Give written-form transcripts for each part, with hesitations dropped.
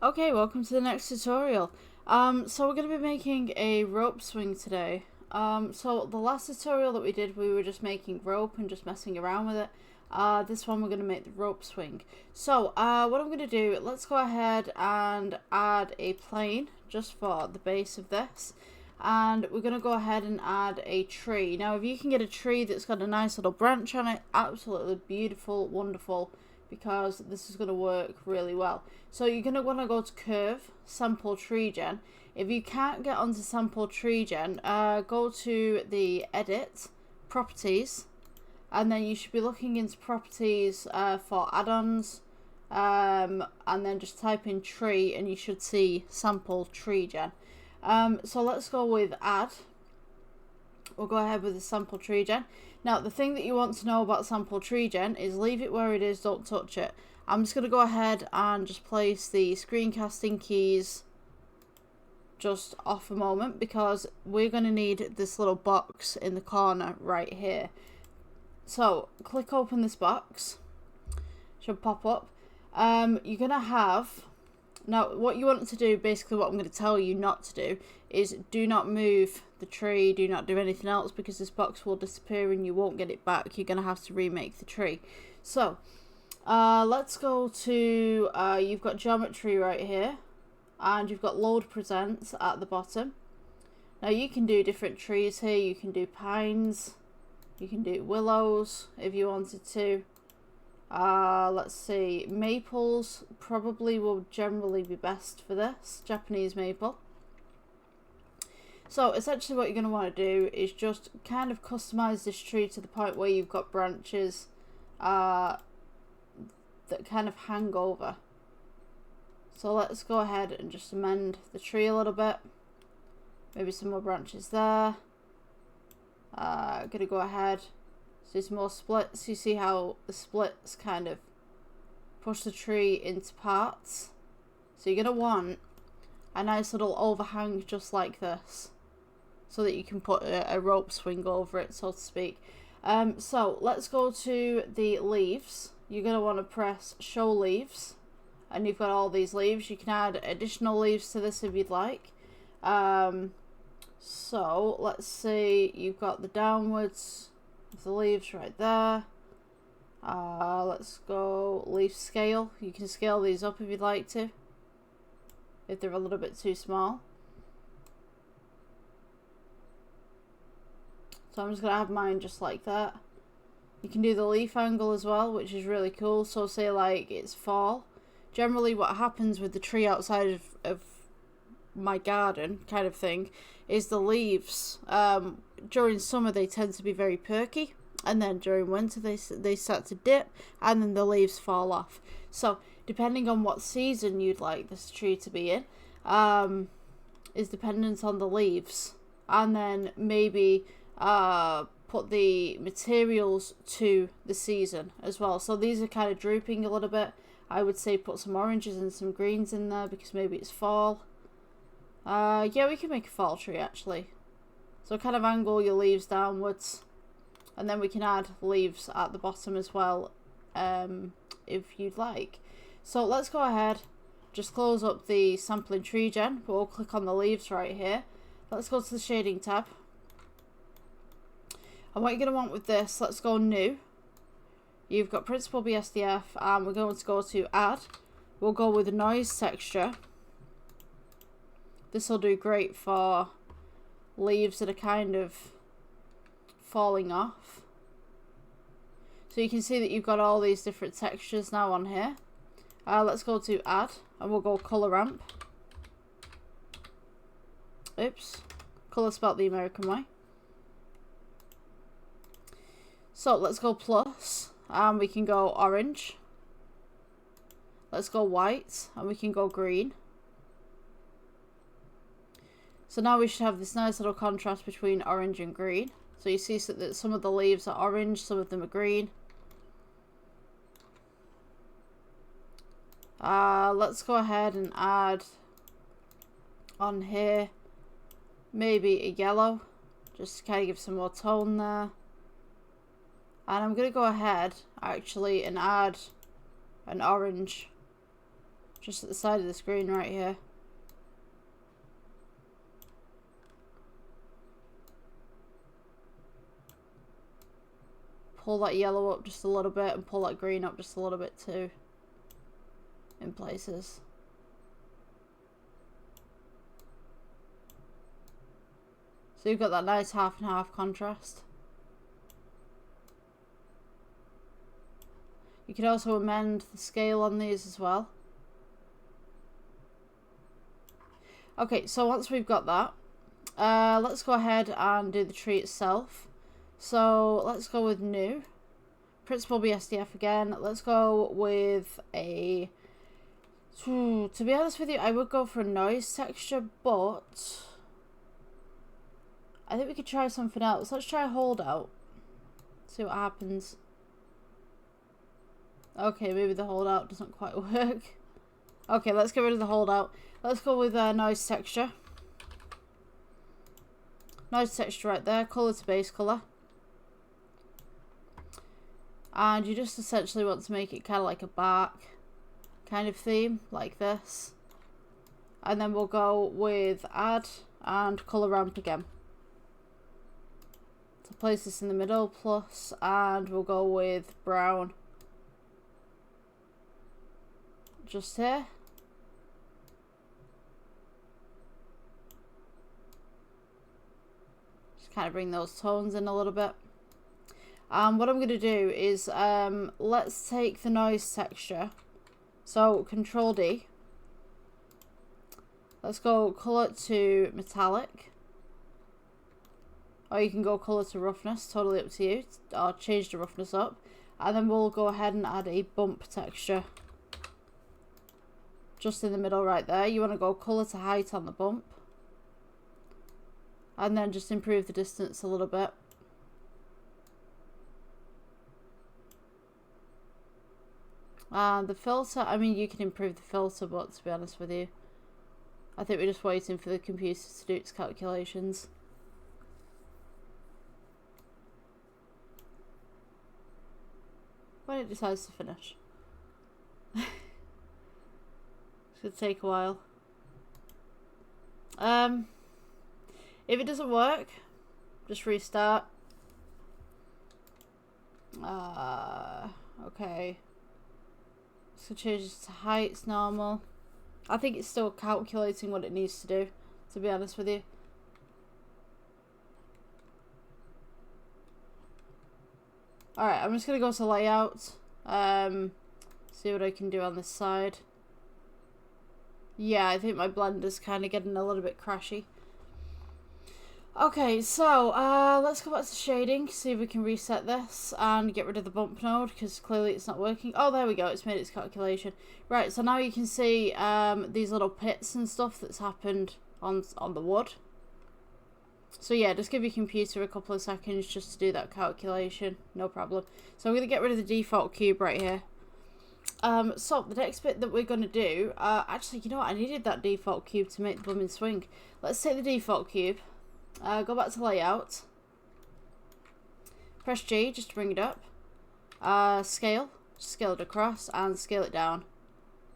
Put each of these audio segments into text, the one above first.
Okay, welcome to the next tutorial. So we're going to be making a rope swing today. So the last tutorial that we did, we were just making rope and just messing around with it. This one we're going to make the rope swing. So what I'm going to do, let's go ahead and add a plane just for the base of this. And we're going to go ahead and add a tree. Now if you can get a tree that's got a nice little branch on it, absolutely beautiful, wonderful, because this is going to work really well. So you're going to want to go to Curve, Sample Tree Gen. If you can't get onto Sample Tree Gen, go to the Edit, Properties, and then you should be looking into Properties for add-ons, and then just type in Tree and you should see Sample Tree Gen. So let's go with Add. We'll go ahead with the Sample Tree Gen. Now the thing that you want to know about Sample Tree Gen is leave it where it is, don't touch it. I'm just going to go ahead and just place the screencasting keys just off a moment because we're going to need this little box in the corner right here. So click open this box, should pop up. You're going to have, now what you want to do, basically what I'm going to tell you not to do, is do not move the tree, do not do anything else, because this box will disappear and you won't get it back. You're going to have to remake the tree. So let's go to, you've got geometry right here, and you've got load presents at the bottom. Now you can do different trees here. You can do pines, you can do willows if you wanted to. Let's see, maples probably will generally be best for this, Japanese maple. So essentially what you're going to want to do is just kind of customize this tree to the point where you've got branches that kind of hang over. So let's go ahead and just amend the tree a little bit. Maybe some more branches there. Gonna go ahead, do some more splits. You see how the splits kind of push the tree into parts. So you're gonna want a nice little overhang just like this, so that you can put a rope swing over it, so to speak. So let's go to the leaves. You're going to want to press show leaves, and you've got all these leaves. You can add additional leaves to this if you'd like. So let's see, you've got the downwards of the leaves right there. Let's go leaf scale. You can scale these up if you'd like to, if they're a little bit too small. So I'm just going to have mine just like that. You can do the leaf angle as well, which is really cool. So say like it's fall. Generally what happens with the tree outside of my garden kind of thing is the leaves, during summer they tend to be very perky, and then during winter they start to dip and then the leaves fall off. So depending on what season you'd like this tree to be in, is dependent on the leaves, and then maybe put the materials to the season as well. So these are kind of drooping a little bit. I would say put some oranges and some greens in there because maybe it's fall. Yeah, we can make a fall tree actually. So kind of angle your leaves downwards, and then we can add leaves at the bottom as well, if you'd like. So let's go ahead, just close up the sampling tree gen. We'll click on the leaves right here. Let's go to the shading tab. And what you're going to want with this, let's go new. You've got Principled BSDF, and we're going to go to add. We'll go with the noise texture. This will do great for leaves that are kind of falling off. So you can see that you've got all these different textures now on here. Let's go to add, and we'll go color ramp. Oops, color spelt the American way. So let's go plus, and we can go orange. Let's go white, and we can go green. So now we should have this nice little contrast between orange and green. So you see that some of the leaves are orange, some of them are green. Let's go ahead and add on here maybe a yellow, just to kind of give some more tone there. And I'm going to go ahead actually and add an orange Just at the side of the screen right here. Pull that yellow up just a little bit and pull that green up just a little bit too. In places. So you've got that nice half and half contrast. You can also amend the scale on these as well. Okay, so once we've got that, let's go ahead and do the tree itself. So let's go with new. Principal BSDF again. Let's go with a... to be honest with you, I would go for a noise texture, but I think we could try something else. Let's try holdout. See what happens. Okay, maybe the holdout doesn't quite work. Okay, let's get rid of the holdout. Let's go with noise texture. Noise texture right there. Colour to base colour. And you just essentially want to make it kind of like a bark kind of theme, like this. And then we'll go with add and colour ramp again. So place this in the middle, plus, and we'll go with brown. Just here. Just kind of bring those tones in a little bit. What I'm going to do is, let's take the noise texture. So, Control D. Let's go colour to metallic. Or you can go colour to roughness, totally up to you. Or change the roughness up. And then we'll go ahead and add a bump texture. Just in the middle right there. You want to go colour to height on the bump. And then just improve the distance a little bit. And the filter, I mean, you can improve the filter, but to be honest with you, I think we're just waiting for the computer to do its calculations. When it decides to finish. It's going to take a while. If it doesn't work, just restart. Okay. So change this to heights, normal. I think it's still calculating what it needs to do, to be honest with you. Alright, I'm just going to go to layout. See what I can do on this side. Yeah, I think my blender's kind of getting a little bit crashy. Okay, so let's go back to shading, see if we can reset this and get rid of the bump node, because clearly it's not working. Oh, there we go, it's made its calculation. Right, so now you can see these little pits and stuff that's happened on the wood. So yeah, just give your computer a couple of seconds just to do that calculation, no problem. So I'm going to get rid of the default cube right here. So the next bit that we're going to do, actually, you know what, I needed that default cube to make the blooming swing. Let's take the default cube. Go back to layout. Press G just to bring it up. Scale. Just scale it across and scale it down.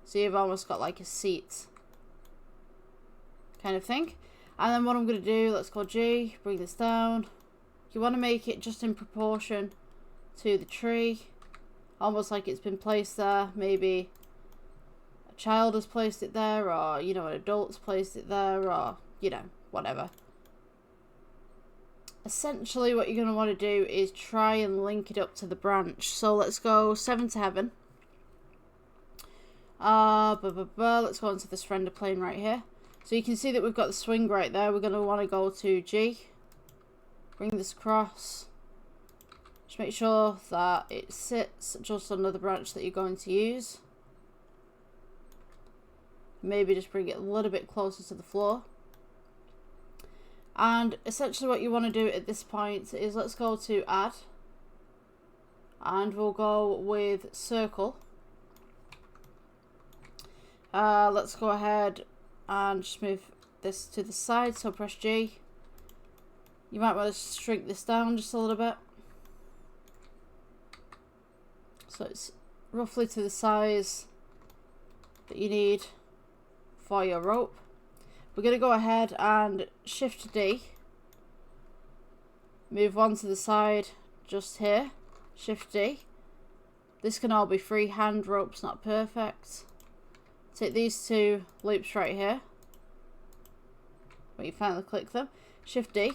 So you've almost got like a seat kind of thing. And then what I'm going to do, let's go G, bring this down. You want to make it just in proportion to the tree. Almost like it's been placed there. Maybe a child has placed it there, or, you know, an adult's placed it there, or, you know, whatever. Essentially what you're going to want to do is try and link it up to the branch. So let's go 7 to heaven. Let's go into this render plane right here. So you can see that we've got the swing right there. We're going to want to go to G. Bring this across. Just make sure that it sits just under the branch that you're going to use. Maybe just bring it a little bit closer to the floor. And essentially what you want to do at this point is, let's go to add. And we'll go with circle. Let's go ahead and just move this to the side, so press G. You might want to shrink this down just a little bit. So it's roughly to the size that you need for your rope. We're going to go ahead and Shift D, move one to the side just here, Shift D. This can all be freehand ropes, not perfect. Take these two loops right here, when you finally click them, Shift D,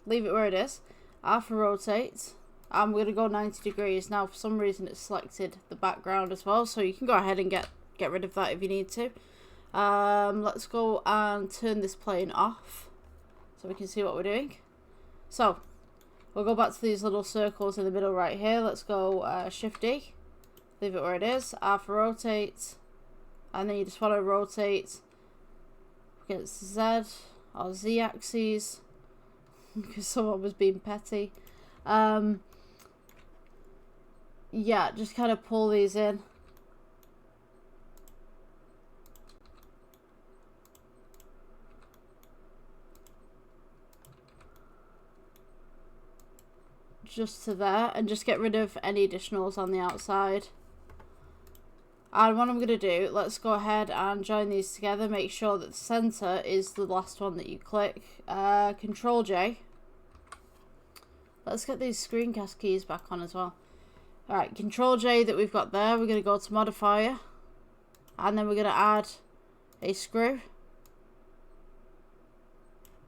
leave it where it is, R for rotate, and we're going to go 90 degrees. Now for some reason it's selected the background as well, so you can go ahead and get rid of that if you need to. Let's go and turn this plane off so we can see what we're doing. So we'll go back to these little circles in the middle right here. Let's go Shift D, leave it where it is, R for rotate, and then you just want to rotate against Z or Z axes because someone was being petty. Yeah, just kind of pull these in. Just to there, and just get rid of any additionals on the outside. And what I'm going to do, let's go ahead and join these together. Make sure that the center is the last one that you click. Control J. Let's get these screencast keys back on as well. Alright, Control J that we've got there. We're going to go to Modifier, and then we're going to add a screw.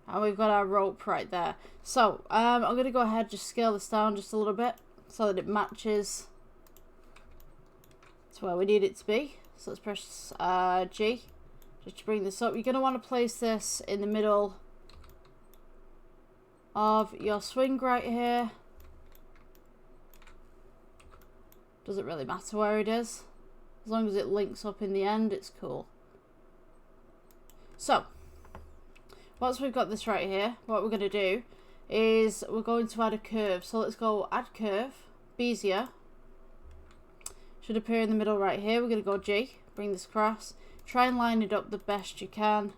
And we've got our rope right there. So, I'm going to go ahead and just scale this down just a little bit so that it matches to where we need it to be. So let's press G just to bring this up. You're going to want to place this in the middle of your swing right here. Doesn't really matter where it is. As long as it links up in the end, it's cool. So, once we've got this right here, what we're going to do is we're going to add a curve. So let's go add curve, Bezier. Should appear in the middle right here. We're going to go G, bring this across. Try and line it up the best you can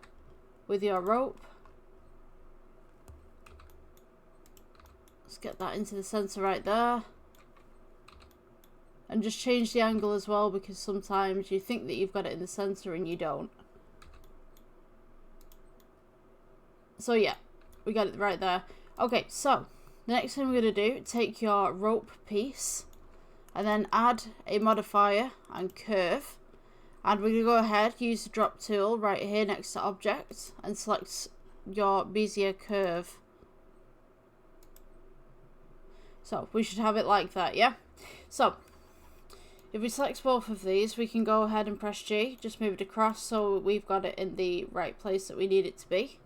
with your rope. Let's get that into the center right there. And just change the angle as well, because sometimes you think that you've got it in the center and you don't. So yeah, we got it right there. Okay, so the next thing we're going to do, take your rope piece and then add a modifier and curve. And we're going to go ahead, use the drop tool right here next to object and select your Bezier curve. So we should have it like that, yeah? So if we select both of these, we can go ahead and press G, just move it across so we've got it in the right place that we need it to be,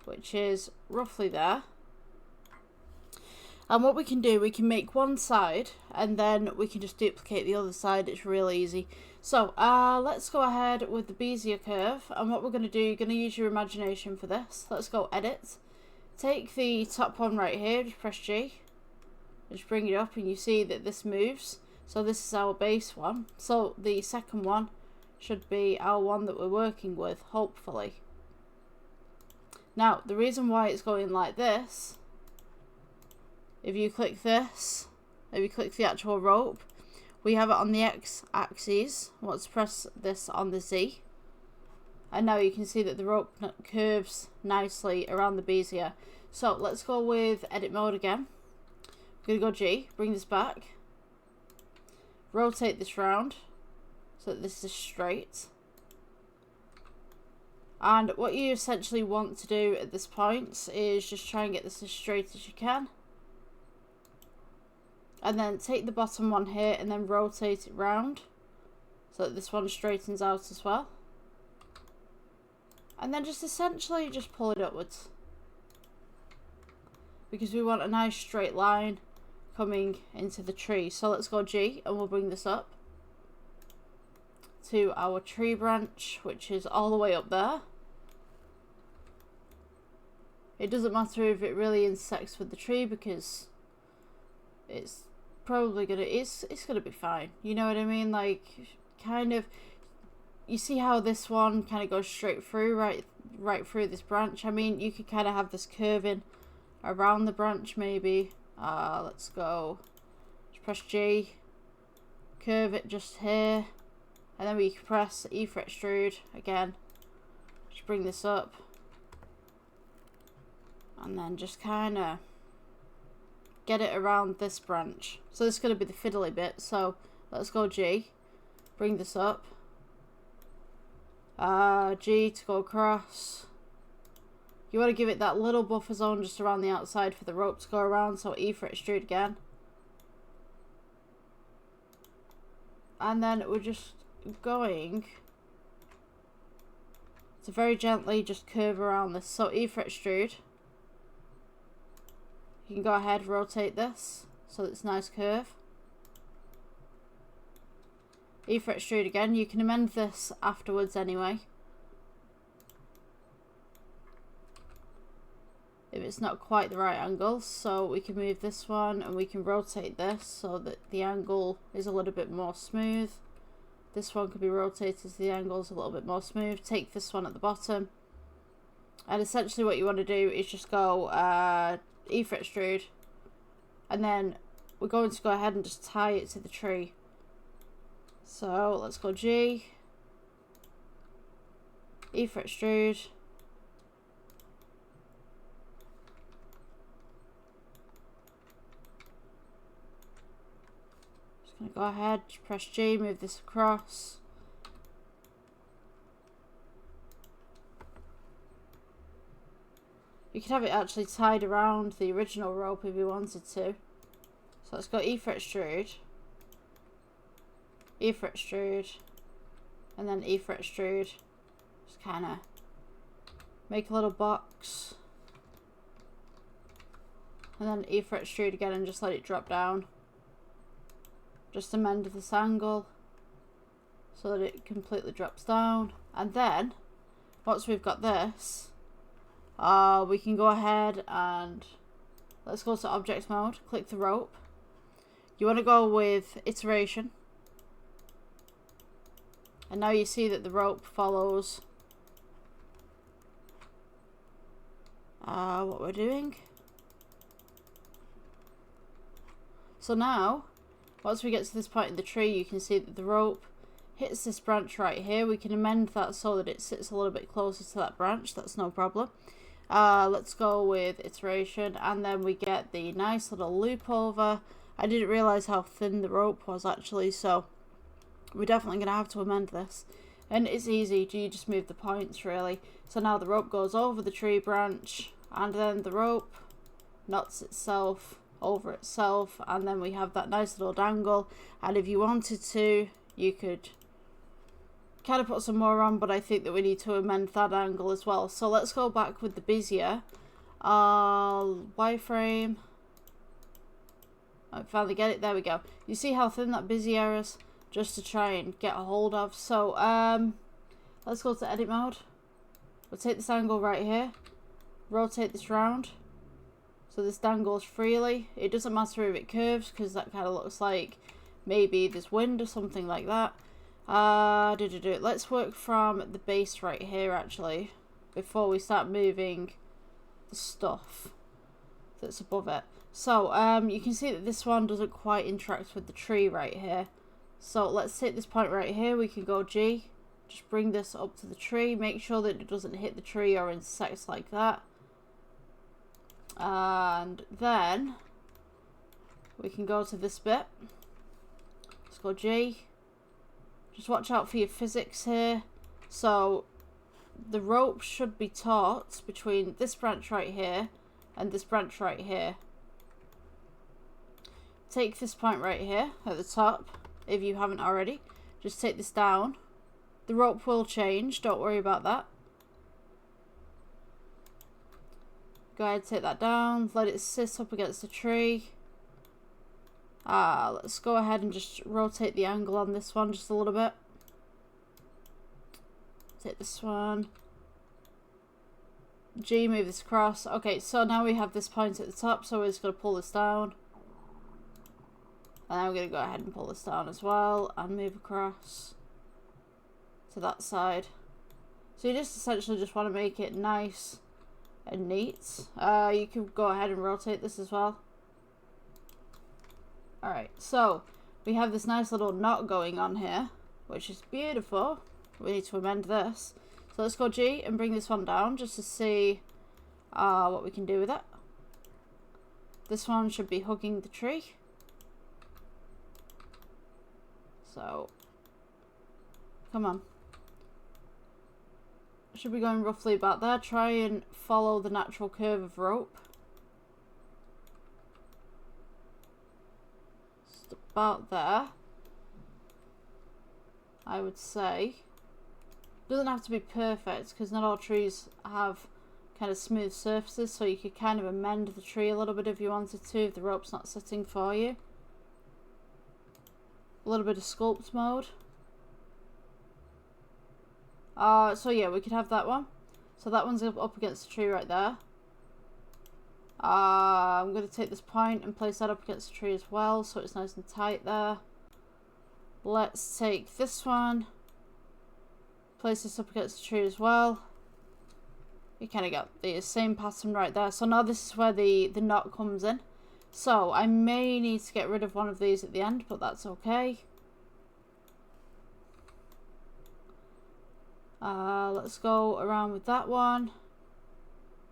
which is roughly there. And what we can do, we can make one side and then we can just duplicate the other side. It's really easy. So let's go ahead with the Bezier curve, and what we're going to do, you're going to use your imagination for this. Let's go edit, take the top one right here, just press G, just bring it up and you see that this moves. So this is our base one, so the second one should be our one that we're working with, hopefully. Now, the reason why it's going like this, if you click this, if you click the actual rope, we have it on the X axis. Let's press this on the Z. And now you can see that the rope curves nicely around the Bezier. So let's go with edit mode again. I'm going to go G, bring this back. Rotate this round so that this is straight. And what you essentially want to do at this point is just try and get this as straight as you can. And then take the bottom one here and then rotate it round so that this one straightens out as well. And then just essentially just pull it upwards, because we want a nice straight line coming into the tree. So let's go G and we'll bring this up to our tree branch, which is all the way up there. It doesn't matter if it really intersects with the tree, because it's probably gonna, it's gonna be fine. You know what I mean? Like, kind of, you see how this one kind of goes straight through, right through this branch. I mean, you could kind of have this curving around the branch maybe. Let's go, just press G, curve it just here, And then we can press E for extrude again. Just bring this up. And then just kind of get it around this branch. So this is going to be the fiddly bit. So let's go G. Bring this up. G to go across. You want to give it that little buffer zone just around the outside for the rope to go around. So E for extrude again. And then we're just going to very gently just curve around this. So E for extrude. You can go ahead, rotate this so it's a nice curve. E for extrude again. You can amend this afterwards anyway, if it's not quite the right angle. So we can move this one and we can rotate this so that the angle is a little bit more smooth. This one could be rotated so the angle is a little bit more smooth. Take this one at the bottom, and essentially what you want to do is just go E for extrude, and then we're going to go ahead and just tie it to the tree. So let's go G, E for extrude, just going to go ahead, just press G, move this across. You could have it actually tied around the original rope if you wanted to. So let's go E for extrude, E for extrude, and then E for extrude. Just kind of make a little box. And then E for extrude again and just let it drop down. Just amend this angle so that it completely drops down. And then, once we've got this, we can go ahead and let's go to object mode, click the rope. You want to go with iteration, and now you see that the rope follows what we're doing. So now once we get to this point in the tree, you can see that the rope hits this branch right here. We can amend that so that it sits a little bit closer to that branch. That's no problem. Let's go with iteration, and then we get the nice little loop over. I didn't realize how thin the rope was actually, so we're definitely going to have to amend this. And it's easy, you just move the points really. So now the rope goes over the tree branch, and then the rope knots itself over itself, and then we have that nice little dangle. And if you wanted to, you could kind of put some more on, but I think that we need to amend that angle as well. So let's go back with the Bezier wireframe. I finally get it. There we go. You see how thin that Bezier is, just to try and get a hold of. So let's go to edit mode. We'll take this angle right here, rotate this round so this dangles freely. It doesn't matter if it curves, because that kind of looks like maybe there's wind or something like that. Let's work from the base right here actually, before we start moving the stuff that's above it. So you can see that this one doesn't quite interact with the tree right here. So let's take this point right here. We can go G, just bring this up to the tree, make sure that it doesn't hit the tree or intersects like that. And then we can go to this bit. Let's go G. Just watch out for your physics here. So the rope should be taut between this branch right here and this branch right here. Take this point right here at the top, if you haven't already. Just take this down. The rope will change, don't worry about that. Go ahead, take that down, let it sit up against the tree. Let's go ahead and just rotate the angle on this one just a little bit. Take this one. G, move this across. Okay, so now we have this point at the top, so we're just going to pull this down. And then we're going to go ahead and pull this down as well and move across to that side. So you just essentially just want to make it nice and neat. You can go ahead and rotate this as well. Alright, so we have this nice little knot going on here. which is beautiful. We need to amend this. So let's go G and bring this one down just to see what we can do with it. This one should be hugging the tree. So, come on. Should be going roughly about there. Try and follow the natural curve of rope. Just about there, I would say. Doesn't have to be perfect because not all trees have kind of smooth surfaces, so you could kind of amend the tree a little bit if you wanted to, if the rope's not sitting for you. A little bit of sculpt mode. So yeah, we could have that one. So that one's up against the tree right there. I'm going to take this point and place that up against the tree as well, so it's nice and tight there. Let's take this one. Place this up against the tree as well. You kind of got the same pattern right there. So now this is where the knot comes in. So I may need to get rid of one of these at the end, but that's okay. Let's go around with that one.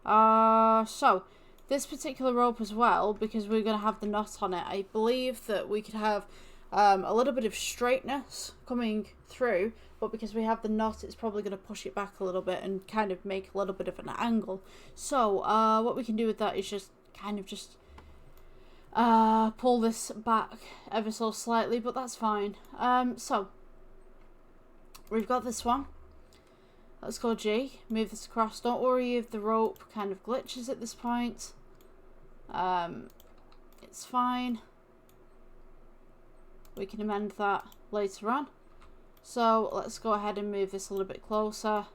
So this particular rope as well, because we're going to have the knot on it, I believe that we could have a little bit of straightness coming through, but because we have the knot, it's probably going to push it back a little bit and kind of make a little bit of an angle. So what we can do with that is just kind of just pull this back ever so slightly, but that's fine. So we've got this one. Let's go G, move this across. Don't worry if the rope kind of glitches at this point. It's fine. We can amend that later on. So let's go ahead and move this a little bit closer.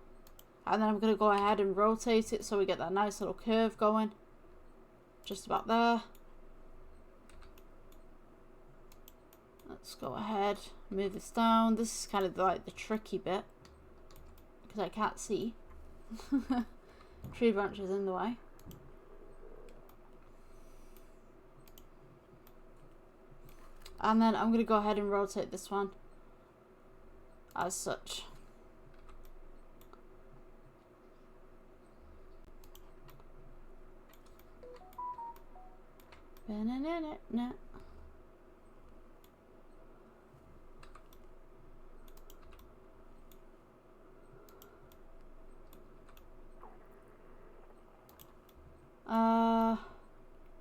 And then I'm going to go ahead and rotate it so we get that nice little curve going. Just about there. Let's go ahead, move this down. This is kind of like the tricky bit, because I can't see. Tree branches in the way. And then I'm going to go ahead and rotate this one as such.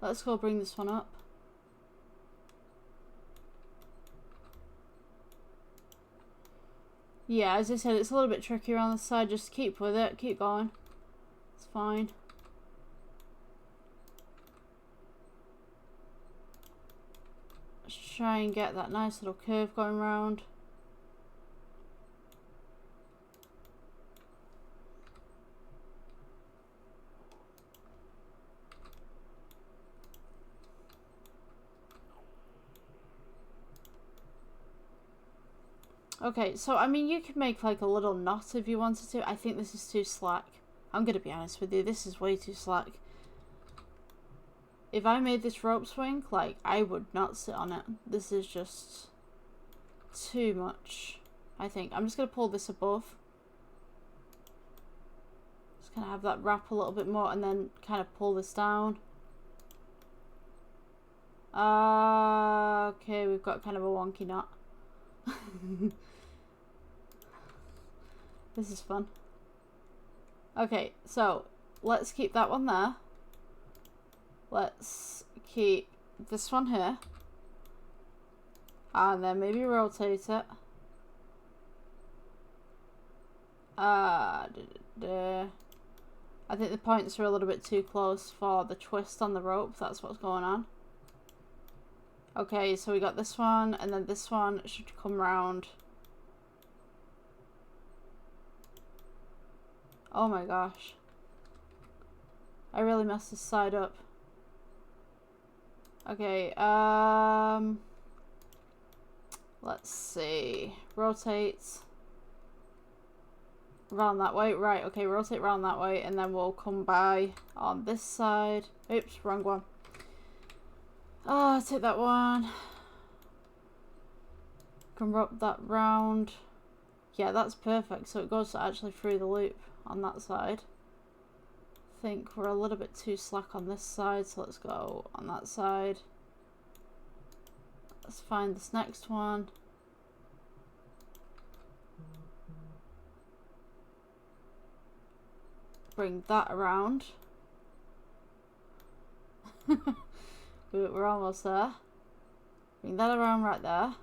Let's go bring this one up. Yeah, as I said, it's a little bit tricky around the side. Just keep with it, keep going. It's fine. Let's try and get that nice little curve going round. Okay, so I mean, you could make like a little knot if you wanted to. I think this is too slack. I'm gonna be honest with you, this is way too slack. If I made this rope swing, like, I would not sit on it. This is just too much, I think. I'm just gonna pull this above. Just gonna have that wrap a little bit more and then kind of pull this down. Okay, we've got kind of a wonky knot. This is fun. Okay, so let's keep that one there. Let's keep this one here. And then maybe rotate it. I think the points are a little bit too close for the twist on the rope. That's what's going on. Okay, so we got this one, and then this one should come round. Oh my gosh. I really messed this side up. Okay, let's see. Rotate around that way. Right, okay, rotate around that way, and then we'll come by on this side. Oops, wrong one. Take that one. Come wrap that round. Yeah, that's perfect. So it goes actually through the loop on that side. I think we're a little bit too slack on this side, so let's go on that side. Let's find this next one. Bring that around. We're almost there. Bring that around right there.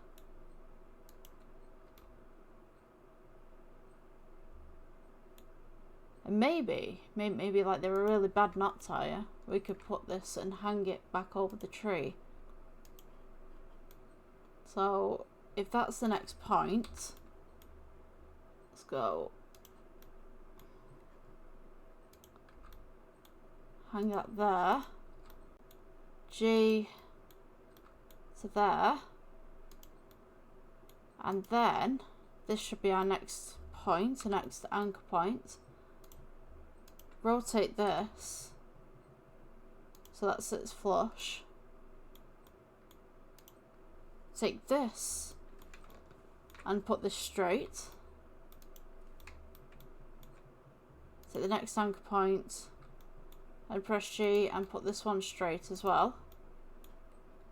And maybe like they're a really bad knot tire, we could put this and hang it back over the tree. So if that's the next point, let's go. Hang that there. G to there. And then this should be our next point, the next anchor point. Rotate this so that sits flush. Take this and put this straight. Take the next anchor point and press G and put this one straight as well.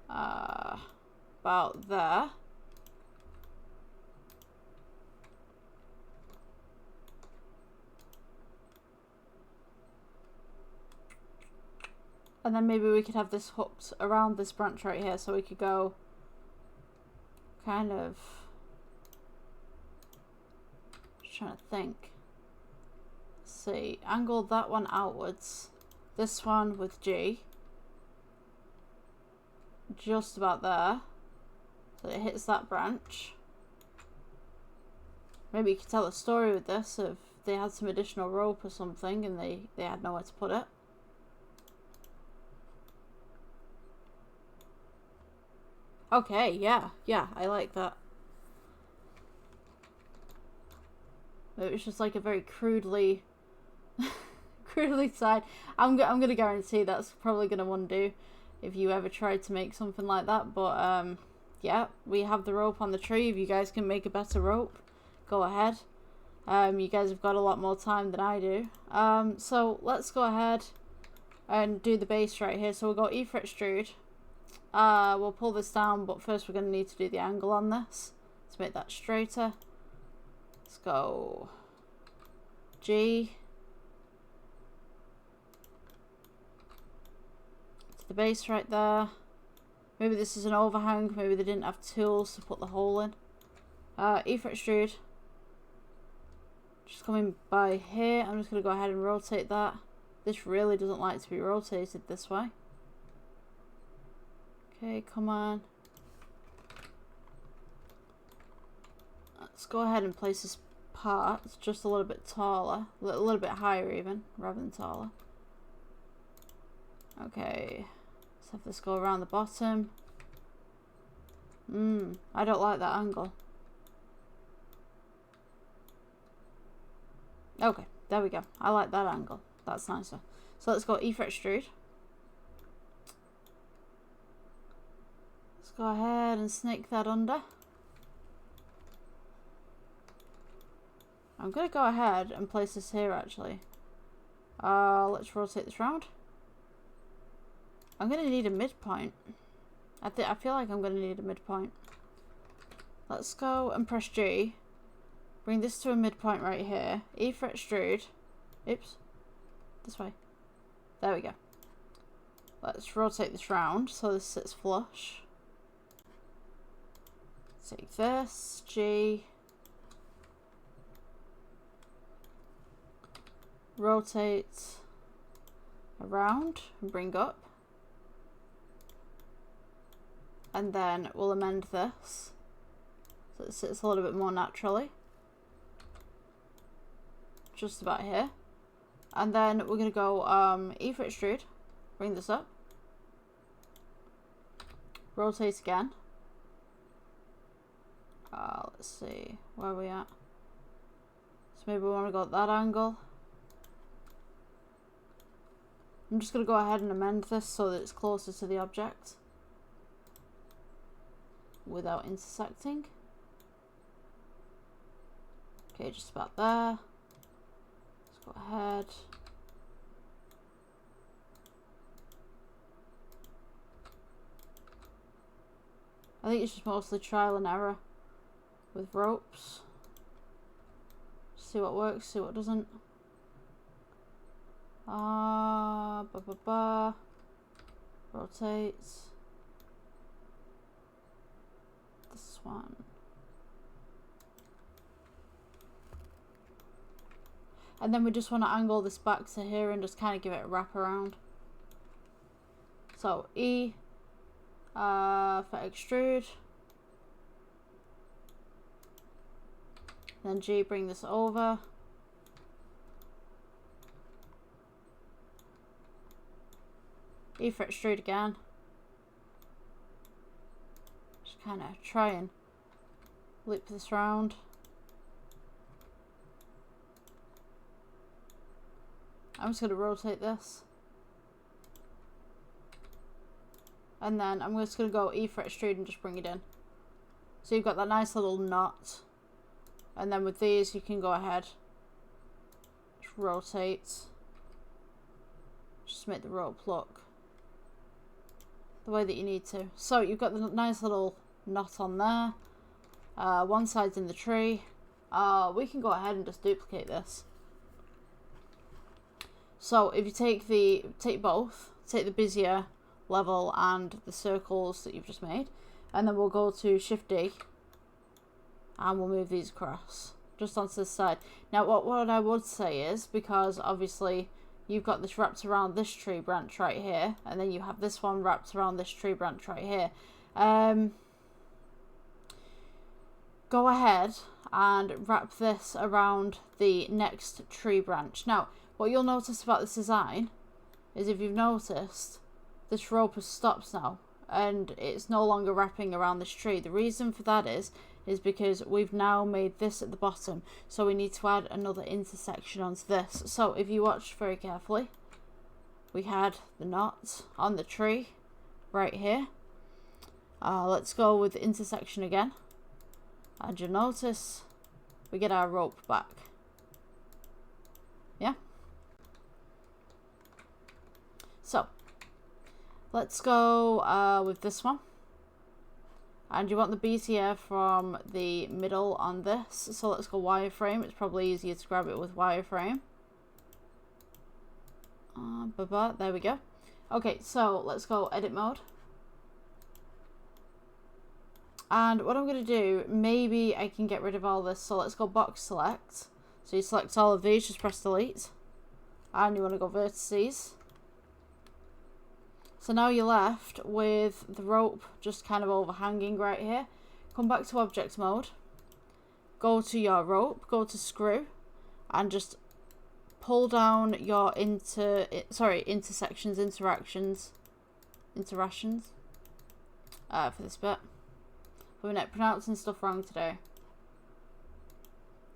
About there. And then maybe we could have this hooked around this branch right here, so we could go kind of, just trying to think. Let's see, angle that one outwards, this one with G, just about there, so it hits that branch. Maybe you could tell a story with this if they had some additional rope or something and they had nowhere to put it. Okay, yeah, I like that. It was just like a very crudely side. I'm gonna guarantee that's probably gonna undo if you ever tried to make something like that. But yeah, we have the rope on the tree. If you guys can make a better rope, go ahead. You guys have got a lot more time than I do. So let's go ahead and do the base right here. So we'll go E fret extrude. We'll pull this down, but first we're going to need to do the angle on this to make that straighter. Let's go G to the base right there. Maybe this is an overhang, maybe they didn't have tools to put the hole in. E fret extrude. Just coming by here, I'm just going to go ahead and rotate that. This really doesn't like to be rotated this way. Okay, come on. Let's go ahead and place this part just a little bit taller, a little bit higher even, rather than taller. Okay, let's have this go around the bottom. I don't like that angle. Okay, there we go. I like that angle. That's nicer. So let's go E fret extrude. Go ahead and snake that under. I'm going to go ahead and place this here actually. Let's rotate this round. I'm going to need a midpoint. I feel like I'm going to need a midpoint. Let's go and press G. Bring this to a midpoint right here. E fret extrude. Oops. This way. There we go. Let's rotate this round so this sits flush. Take this, G, rotate around and bring up, and then we'll amend this so it sits a little bit more naturally, just about here, and then we're going to go E fret extrude, bring this up, rotate again. Let's see, where are we at? So maybe we want to go at that angle. I'm just going to go ahead and amend this so that it's closer to the object without intersecting. Okay, just about there. Let's go ahead. I think it's just mostly trial and error with ropes. See what works, see what doesn't. Rotate. This one. And then we just want to angle this back to here and just kind of give it a wrap around. So E for extrude. Then G, bring this over. E for extrude again. Just kind of try and loop this round. I'm just going to rotate this. And then I'm just going to go E for extrude and just bring it in. So you've got that nice little knot. And then with these you can go ahead. Just rotate. Just make the rope look the way that you need to. So you've got the nice little knot on there. One side's in the tree. We can go ahead and just duplicate this. So if you take both, take the Bezier level and the circles that you've just made, and then we'll go to Shift D and we'll move these across just onto this side. Now what I would say is, because obviously you've got this wrapped around this tree branch right here, and then you have this one wrapped around this tree branch right here, go ahead and wrap this around the next tree branch. Now what you'll notice about this design is, if you've noticed, this rope has stopped now and it's no longer wrapping around this tree. The reason for that is because we've now made this at the bottom, so we need to add another intersection onto this. So if you watch very carefully, we had the knot on the tree right here. Let's go with the intersection again, and you'll notice we get our rope back. Yeah. So let's go with this one. And you want the Bezier from the middle on this. So let's go wireframe. It's probably easier to grab it with wireframe. There we go. Okay, so let's go edit mode. And what I'm going to do, maybe I can get rid of all this. So let's go box select. So you select all of these, just press delete. And you want to go vertices. So now you're left with the rope just kind of overhanging right here. Come back to object mode. Go to your rope, go to screw, and just pull down your interactions for this bit. We're not pronouncing stuff wrong today.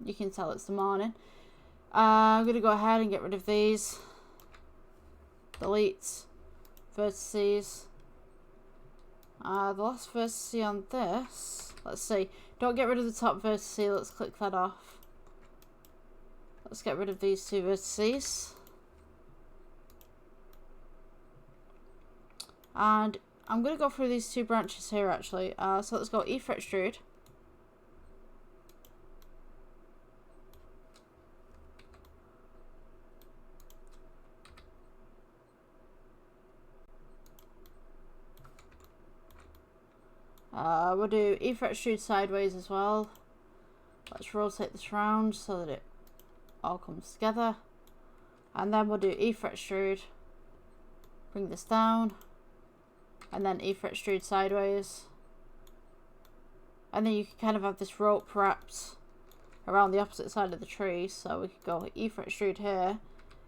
You can tell it's the morning. I'm going to go ahead and get rid of these. Delete. Vertices. The last vertice on this, let's see, don't get rid of the top vertice, let's click that off. Let's get rid of these two vertices. And I'm going to go through these two branches here actually. So let's go E for extrude. We'll do E for extrude sideways as well. Let's rotate this round so that it all comes together. And then we'll do E for extrude. Bring this down. And then E for extrude sideways. And then you can kind of have this rope wrapped around the opposite side of the tree. So we could go E for extrude here.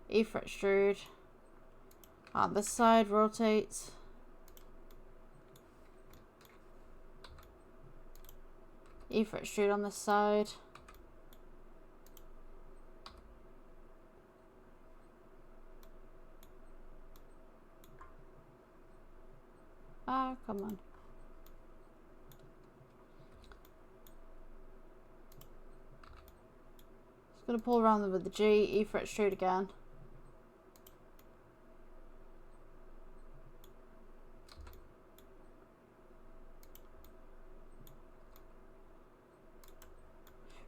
E for extrude. On this side, rotate. E for extrude on this side. Come on. Gonna pull around them with the G, E for extrude again.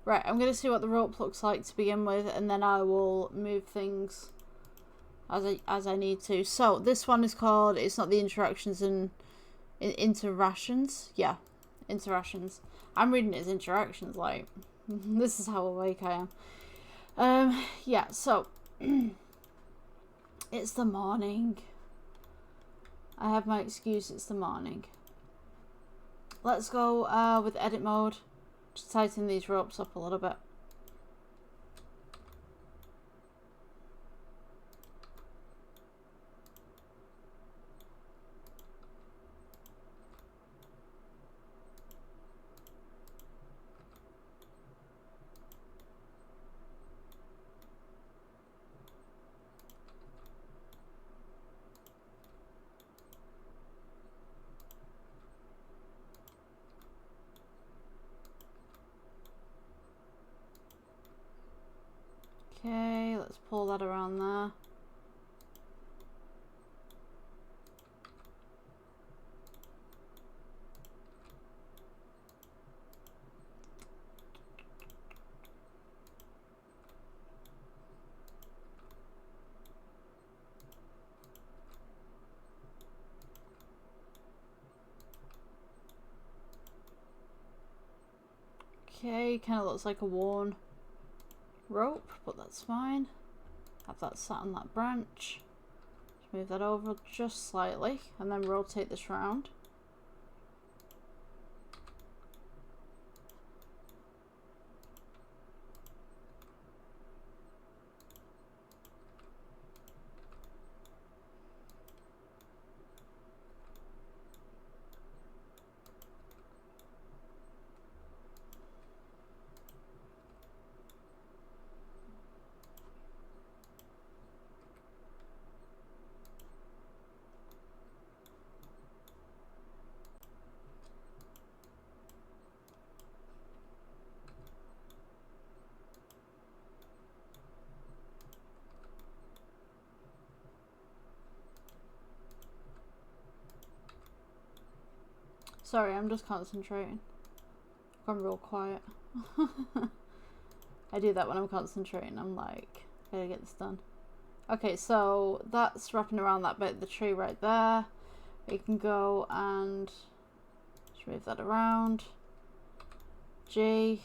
Right, I'm gonna see what the rope looks like to begin with, and then I will move things as I need to. So this one is called, it's not the interactions and interactions. Yeah, interactions. I'm reading it as interactions, like this is how awake I am. Yeah, so it's the morning. I have my excuse, it's the morning. Let's go with edit mode. Just tighten these ropes up a little bit. Okay, let's pull that around there. Okay, kind of looks like a worn rope, but that's fine. Have that sat on that branch. Just move that over just slightly and then rotate this round. Sorry, I'm just concentrating. I've gone real quiet. I do that when I'm concentrating. I'm like, gotta get this done. Okay, so that's wrapping around that bit of the tree right there. We can go and just move that around. G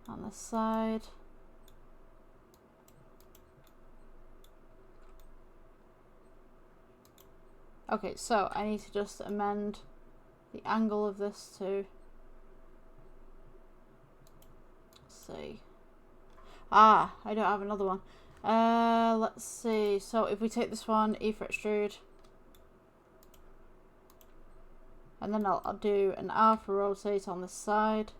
on this side. Okay, so I need to just amend the angle of this to, let's see. Ah, I don't have another one. Let's see. So if we take this one, E for extrude, and then I'll do an R for rotate on this side.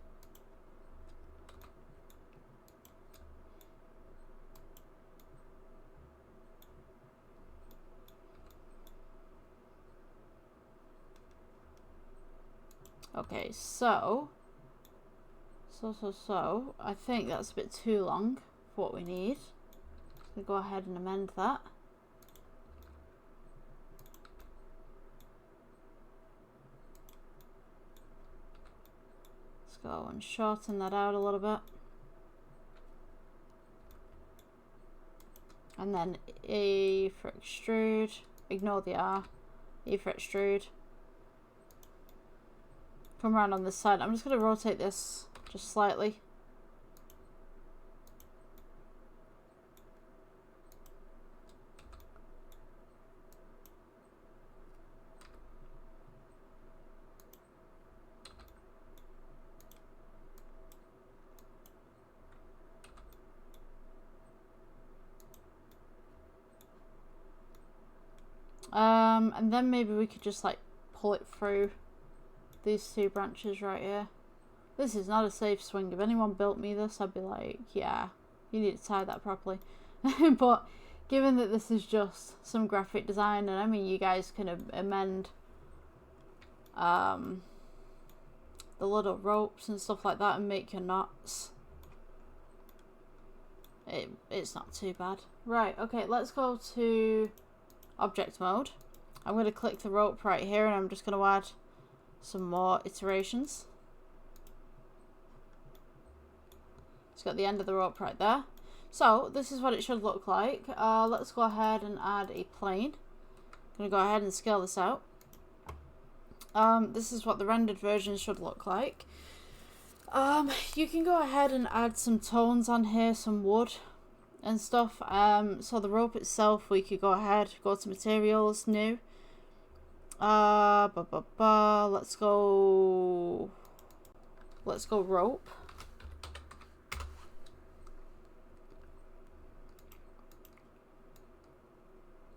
Okay, so I think that's a bit too long for what we need. So go ahead and amend that. Let's go and shorten that out a little bit. And then E for extrude, ignore the R, E for extrude. Come around on this side. I'm just going to rotate this just slightly. And then maybe we could just like pull it through these two branches right here. This is not a safe swing. If anyone built me this, I'd be like, yeah, you need to tie that properly. But given that this is just some graphic design, and I mean you guys can amend the little ropes and stuff like that and make your knots. It's not too bad. Right, okay, let's go to object mode. I'm going to click the rope right here and I'm just going to add some more iterations. It's got the end of the rope right there. So this is what it should look like. Let's go ahead and add a plane. I'm going to go ahead and scale this out. This is what the rendered version should look like. You can go ahead and add some tones on here, some wood and stuff. So the rope itself, we could go ahead, go to materials, new. Let's go rope.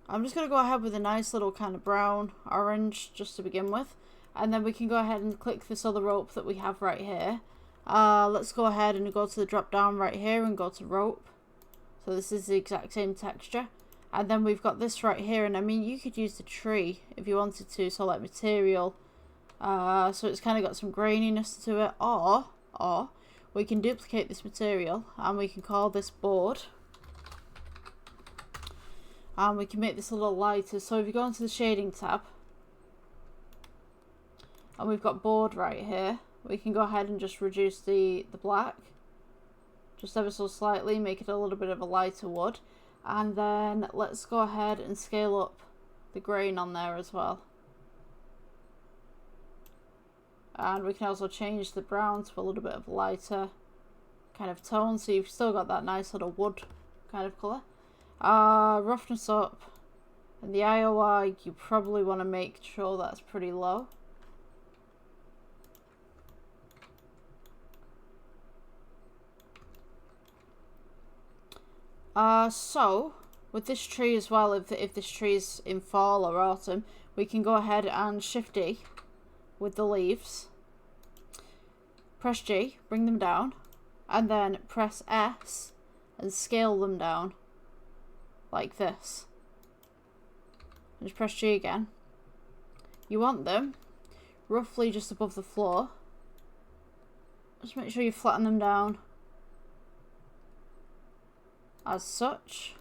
I'm just going to go ahead with a nice little kind of brown orange just to begin with. And then we can go ahead and click this other rope that we have right here. Let's go ahead and go to the drop down right here and go to rope. So this is the exact same texture. And then we've got this right here. And I mean, you could use the tree if you wanted to. So like material. So it's kind of got some graininess to it. Or we can duplicate this material and we can call this board. And we can make this a little lighter. So if you go into the shading tab, and we've got board right here, we can go ahead and just reduce the black just ever so slightly, make it a little bit of a lighter wood. And then let's go ahead and scale up the grain on there as well. And we can also change the brown to a little bit of a lighter kind of tone, so you've still got that nice little wood kind of colour. Roughness up, and the IOI you probably want to make sure that's pretty low. So with this tree as well, if this tree is in fall or autumn, we can go ahead and Shift D with the leaves, press G, bring them down, and then press S and scale them down like this. And just press G again. You want them roughly just above the floor. Just make sure you flatten them down as such.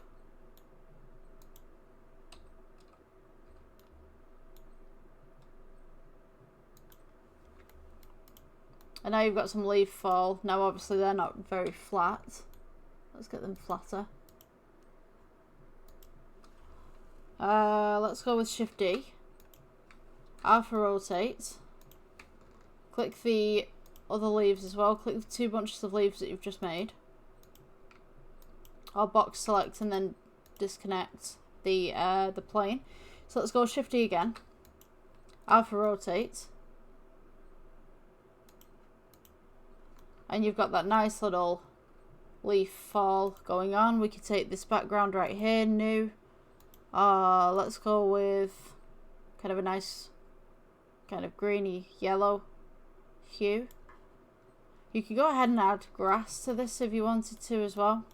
And now you've got some leaf fall. Now obviously they're not very flat. Let's get them flatter. Let's go with Shift D. Alpha rotate. Click the other leaves as well. Click the two bunches of leaves that you've just made. Or box select and then disconnect the plane. So let's go Shift D again. Alpha rotate. And you've got that nice little leaf fall going on. We could take this background right here, new. Let's go with kind of a nice kind of greeny yellow hue. You can go ahead and add grass to this if you wanted to as well.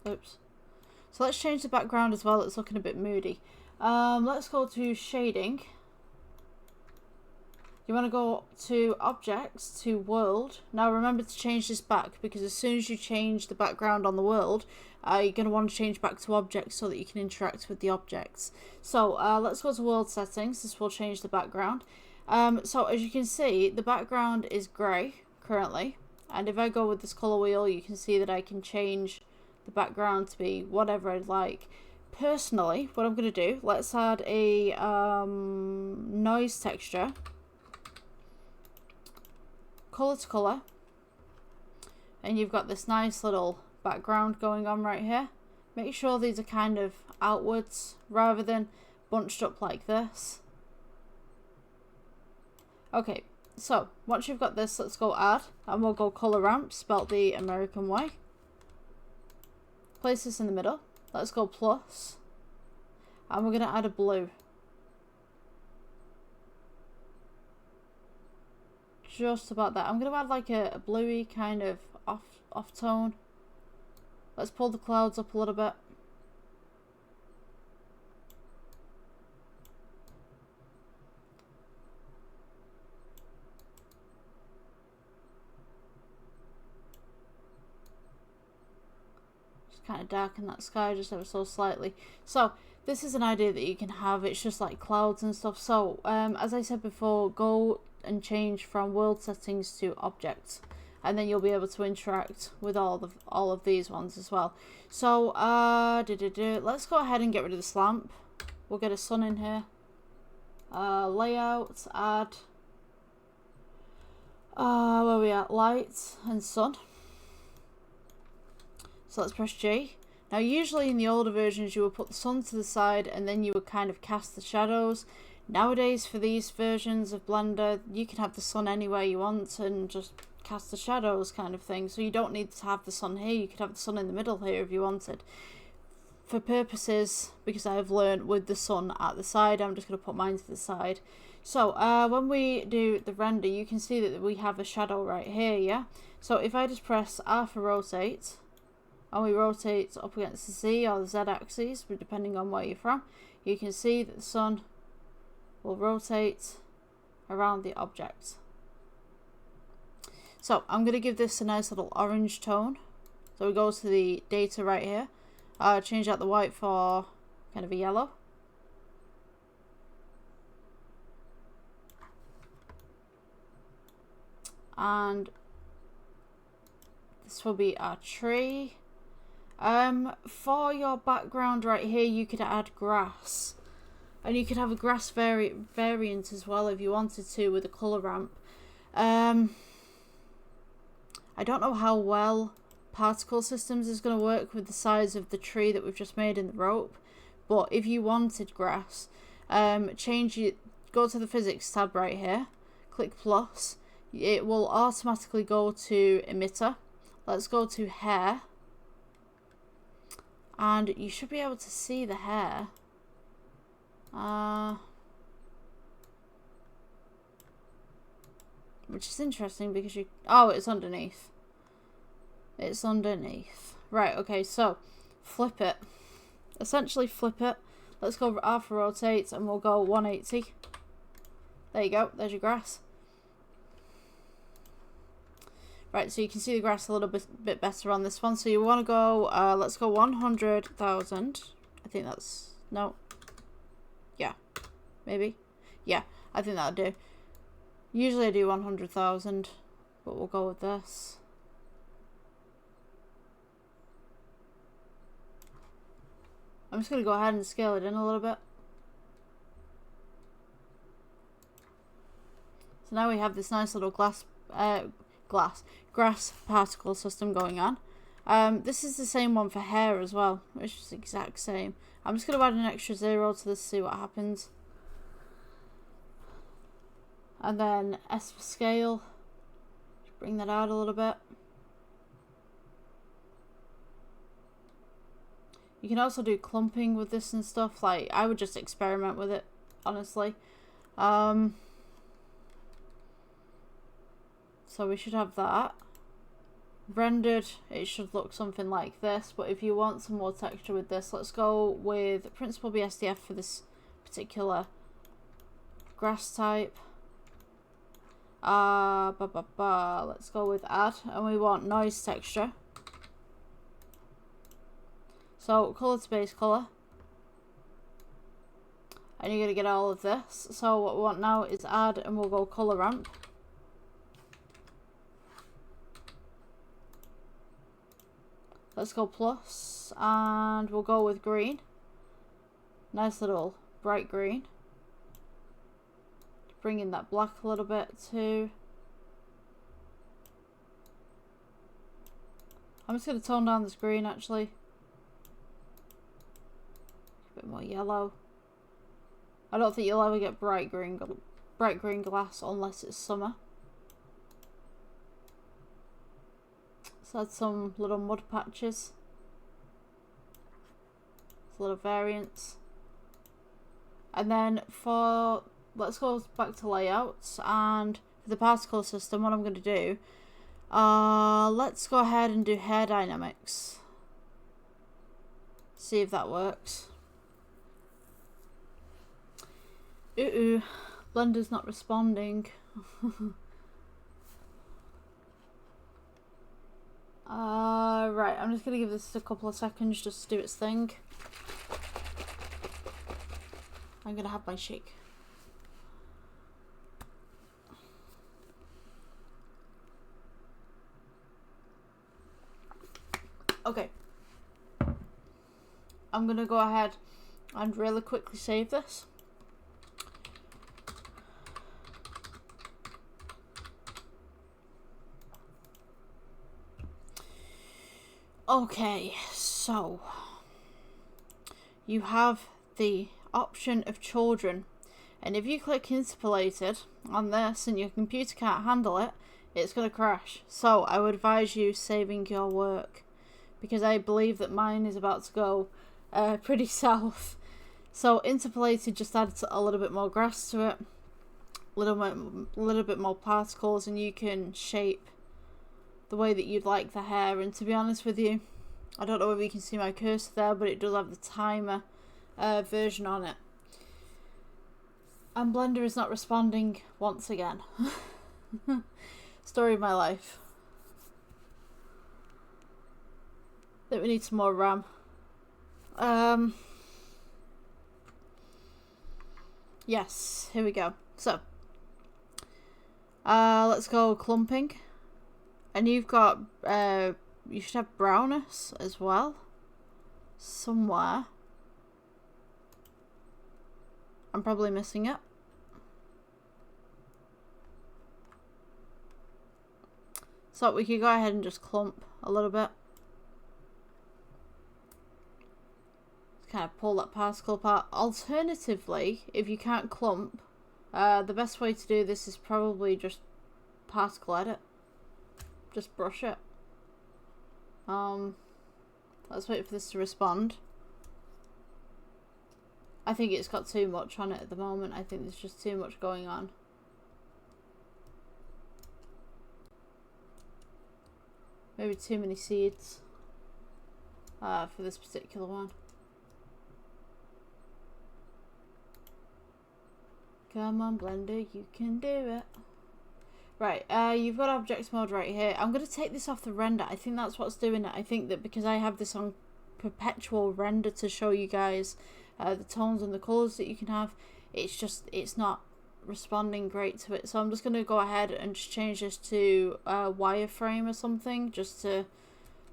Oops. So let's change the background as well. It's looking a bit moody. Let's go to shading. You want to go to objects, to world. Now remember to change this back, because as soon as you change the background on the world, you're going to want to change back to objects so that you can interact with the objects. So let's go to world settings. This will change the background. So as you can see, the background is grey currently. And if I go with this colour wheel, you can see that I can change the background to be whatever I'd like. Personally, what I'm going to do, let's add a noise texture. Colour to colour, and you've got this nice little background going on right here. Make sure these are kind of outwards rather than bunched up like this. Okay, so once you've got this, let's go add, and we'll go colour ramp, spelt the American way. Place this in the middle. Let's go plus, and we're going to add a blue. Just about that. I'm going to add like a bluey kind of off tone. Let's pull the clouds up a little bit. kind of darken that sky just ever so slightly. So this is an idea that you can have. It's just like clouds and stuff. So as I said before, go and change from world settings to objects, and then you'll be able to interact with all of these ones as well. So let's go ahead and get rid of this lamp. We'll get a sun in here. Layout, add, where are we at? Light and sun. So let's press G. Now usually in the older versions you would put the sun to the side and then you would kind of cast the shadows. Nowadays for these versions of Blender you can have the sun anywhere you want and just cast the shadows kind of thing. So you don't need to have the sun here, you could have the sun in the middle here if you wanted. For purposes, because I've learned with the sun at the side, I'm just going to put mine to the side. So when we do the render you can see that we have a shadow right here, yeah? So if I just press R for rotate, and we rotate up against the Z or the Z axis, depending on where you're from, you can see that the sun will rotate around the object. So I'm going to give this a nice little orange tone. So we go to the data right here, change out the white for kind of a yellow. And this will be our tree. For your background right here you could add grass, and you could have a grass variant as well if you wanted to with a colour ramp. I don't know how well Particle Systems is going to work with the size of the tree that we've just made in the rope, but if you wanted grass, go to the physics tab right here, click plus, it will automatically go to emitter. Let's go to hair. And you should be able to see the hair. Which is interesting because you... Oh, it's underneath. It's underneath. Right, okay, so flip it. Essentially flip it. Let's go R for rotate and we'll go 180. There you go, there's your grass. Right, so you can see the grass a little bit better on this one. So you want to go, let's go 100,000. I think that's, no. Yeah, maybe. Yeah, I think that'll do. Usually I do 100,000, but we'll go with this. I'm just going to go ahead and scale it in a little bit. So now we have this nice little grass particle system going on. This is the same one for hair as well, which is the exact same. I'm just going to add an extra 0 to this to see what happens. And then S for scale. Just bring that out a little bit. You can also do clumping with this and stuff. Like, I would just experiment with it, honestly. So we should have that. Rendered, it should look something like this, but if you want some more texture with this, let's go with Principled BSDF for this particular grass type. Let's go with add, and we want noise texture. So color to base color, and you're going to get all of this. So what we want now is add, and we'll go color ramp. Let's go plus, and we'll go with green. Nice little bright green. Bring in that black a little bit too. I'm just going to tone down this green actually. A bit more yellow. I don't think you'll ever get bright green glass unless it's summer. Let's add some little mud patches. It's a little variance. And then for, let's go back to layouts, and for the particle system, what I'm going to do, let's go ahead and do hair dynamics. See if that works. Blender's not responding. Right, I'm just going to give this a couple of seconds just to do its thing. I'm going to have my shake. Okay. I'm going to go ahead and really quickly save this. Okay, so you have the option of children, and if you click interpolated on this and your computer can't handle it, it's going to crash. So I would advise you saving your work, because I believe that mine is about to go pretty south. So interpolated just adds a little bit more grass to it, a little bit more particles, and you can shape the way that you'd like the hair. And to be honest with you, I don't know whether you can see my cursor there, but it does have the timer version on it. And Blender is not responding once again. Story of my life. I think we need some more RAM. Yes, here we go. So, let's go clumping. And you've got, you should have brownness as well. Somewhere. I'm probably missing it. So we could go ahead and just clump a little bit. Kind of pull that particle apart. Alternatively, if you can't clump, the best way to do this is probably just particle edit. Just brush it. Let's wait for this to respond. I think it's got too much on it at the moment. I think there's just too much going on. Maybe too many seeds for this particular one. Come on, Blender, you can do it. Right, you've got objects mode right here. I'm going to take this off the render. I think that's what's doing it. I think that because I have this on perpetual render to show you guys the tones and the colours that you can have, it's not responding great to it. So I'm just going to go ahead and just change this to wireframe or something, just to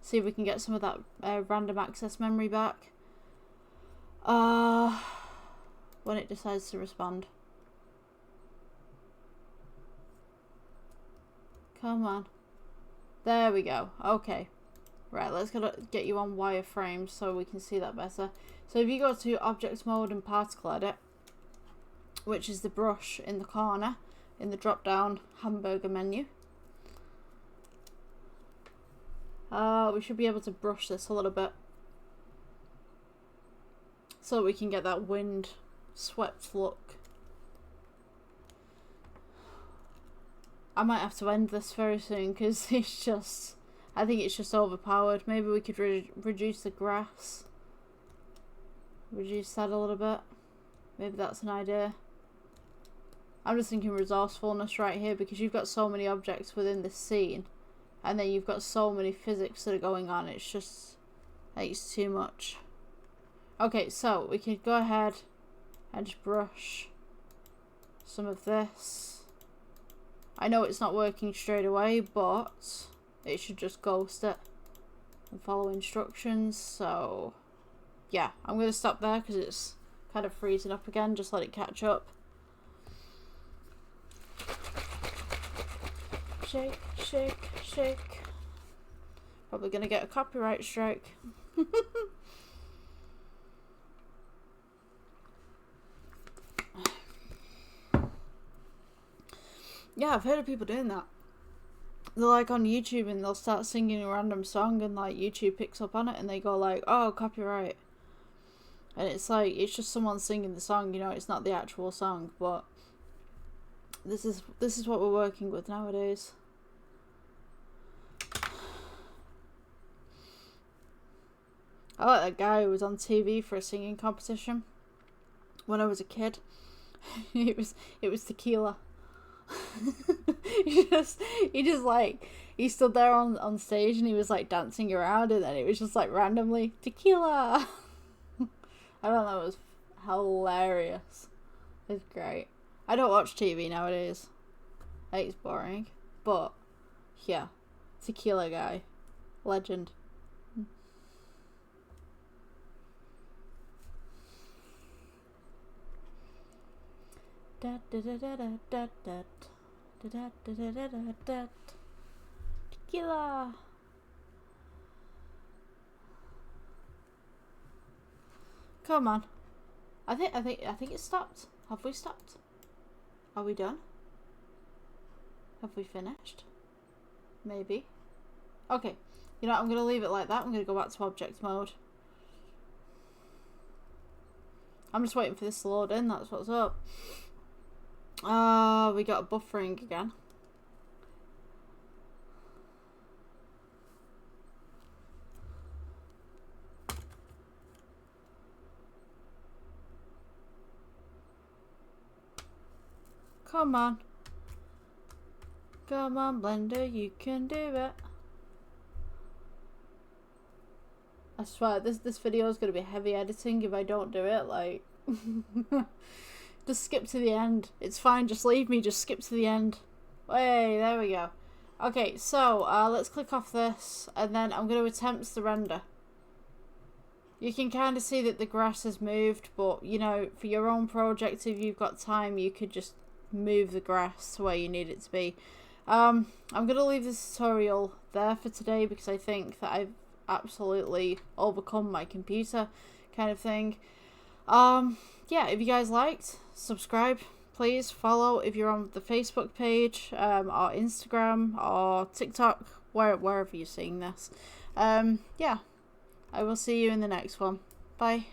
see if we can get some of that random access memory back. When it decides to respond. Come on. There we go. Okay. Right, let's get you on wireframe so we can see that better. So if you go to Object Mode and Particle Edit, which is the brush in the corner, in the drop-down hamburger menu. We should be able to brush this a little bit. So we can get that wind swept look. I might have to end this very soon because it's just, I think it's just overpowered. Maybe we could reduce the grass. Reduce that a little bit. Maybe that's an idea. I'm just thinking resourcefulness right here, because you've got so many objects within this scene. And then you've got so many physics that are going on. It's just, it's too much. Okay, so we could go ahead and just brush some of this. I know it's not working straight away, but it should just ghost it and follow instructions. So yeah, I'm going to stop there because it's kind of freezing up again. Just let it catch up. Shake, shake, shake. Probably going to get a copyright strike. Yeah, I've heard of people doing that. They're like on YouTube and they'll start singing a random song and like YouTube picks up on it and they go like, oh, copyright. And it's like, it's just someone singing the song, you know, it's not the actual song, but this is what we're working with nowadays. I like that guy who was on TV for a singing competition when I was a kid. it was Tequila. he just he stood there on stage and he was like dancing around, and then it was just like randomly tequila. I don't know, it was hilarious. It's great. I don't watch TV nowadays. I think it's boring. But yeah, tequila guy, legend. Da da da da da da da da da da da da da. Tequila. Come on. I think it stopped. Have we stopped? Are we done? Have we finished? Maybe. Okay. You know what, I'm going to leave it like that. I'm going to go back to object mode. I'm just waiting for this to load in. That's what's up. We got buffering again. Come on. Come on, Blender, you can do it. I swear, this video is going to be heavy editing if I don't do it, like... Just skip to the end. It's fine, just leave me, just skip to the end. Hey, there we go. Okay, so, let's click off this, and then I'm going to attempt the render. You can kind of see that the grass has moved, but, you know, for your own project, if you've got time, you could just move the grass to where you need it to be. I'm going to leave this tutorial there for today, because I think that I've absolutely overcome my computer kind of thing. Yeah, if you guys liked, subscribe, please. Follow if you're on the Facebook page, or Instagram, or TikTok, wherever you're seeing this. Yeah, I will see you in the next one. Bye.